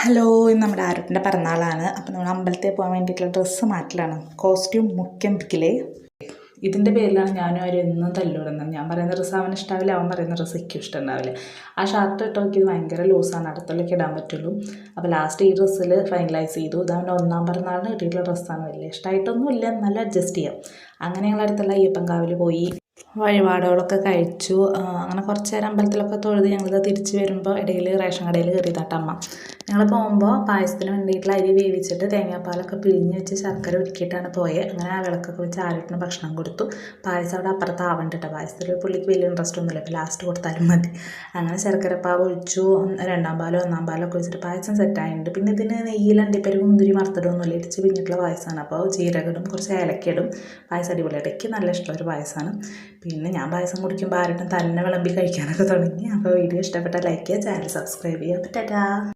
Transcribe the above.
Hello, ഇന്ന് നമ്മുടെ ആരുട്ടിൻ്റെ പിറന്നാളാണ്. അപ്പോൾ നമ്മൾ അമ്പലത്തിൽ പോകാൻ വേണ്ടിയിട്ടുള്ള ഡ്രസ്സ് മാറ്റലാണ്. കോസ്റ്റ്യൂം മുഖ്യം പിക്കിലേ. ഇതിൻ്റെ പേരിലാണ് ഞാനും അവരും എന്നും തല്ലുവിടുന്നത്. ഞാൻ പറയുന്ന ഡ്രസ്സ് അവന് ഇഷ്ടമാവില്ല, അവൻ പറയുന്ന ഡ്രസ്സ് എനിക്കും ഇഷ്ടമുണ്ടാവില്ല. ആ ഷർട്ട് ഇട്ട് നോക്കിയത് ഭയങ്കര ലൂസാണ്, അടുത്തുള്ളൊക്കെ ഇടാൻ പറ്റുള്ളൂ. അപ്പോൾ ലാസ്റ്റ് ഈ ഡ്രസ്സിൽ ഫൈനലൈസ് ചെയ്തു. ഇതവൻ്റെ ഒന്നാം പിറന്നാളിന് കിട്ടിയിട്ടുള്ള ഡ്രസ്സാണ്. വലിയ ഇഷ്ടമായിട്ടൊന്നും ഇല്ല, എന്നാലും അഡ്ജസ്റ്റ് ചെയ്യാം. അങ്ങനെ ഞങ്ങളടുത്തുള്ള അയ്യപ്പൻകാവിൽ പോയി വഴിപാടുകളൊക്കെ കഴിച്ചു. അങ്ങനെ കുറച്ച് നേരം അമ്പലത്തിലൊക്കെ തൊഴുത് ഞങ്ങളിത് തിരിച്ച് വരുമ്പോൾ ഇടയിൽ റേഷൻ കടയിൽ കയറിയതാട്ടോ അമ്മ. ഞങ്ങൾ പോകുമ്പോൾ പായസത്തിന് വേണ്ടിയിട്ടുള്ള അരി വേവിച്ചിട്ട് തേങ്ങാപ്പാലൊക്കെ പിഴിഞ്ഞ് വെച്ച് ശർക്കര ഉരുക്കിയിട്ടാണ് പോയത്. അങ്ങനെ ആ വിളക്കൊക്കെ വെച്ച് ആരുട്ടിന് ഭക്ഷണം കൊടുത്തു. പായസം അവിടെ അപ്പുറത്ത് ആവണ്ടിട്ട്, പായസത്തിൽ പുള്ളിക്ക് വലിയ ഇൻട്രസ്റ്റ് ഒന്നുമില്ല, ഇപ്പോൾ ലാസ്റ്റ് കൊടുത്താലും മതി. അങ്ങനെ ശർക്കരപ്പാവ് ഒഴിച്ചു, രണ്ടാം പാലോ ഒന്നാം പാലോ ഒക്കെ ഒഴിച്ചിട്ട് പായസം സെറ്റായിട്ടുണ്ട്. പിന്നെ ഇതിന് നെയ്യിൽ അണ്ടിപ്പരിപ്പ് മുന്തിരി വറുത്തിടൊന്നുമില്ല, ഇടിച്ച് പിന്നിട്ടുള്ള പായസമാണ്. അപ്പോൾ ജീരകടും കുറച്ച് ഏലക്കയിടും. പായസം അടിപൊളിയായിട്ട് എനിക്ക് നല്ല ഇഷ്ടമുള്ളൊരു പായസമാണ്. പിന്നെ ഞാൻ പായസം കുടിക്കുമ്പോൾ ആരുട്ടും തന്നെ വിളമ്പി കഴിക്കാനൊക്കെ തുടങ്ങി. അപ്പോൾ വീഡിയോ ഇഷ്ടപ്പെട്ടാൽ ലൈക്ക് ചെയ്യുക, ചാനൽ സബ്സ്ക്രൈബ് ചെയ്യുക. ടാറ്റാ.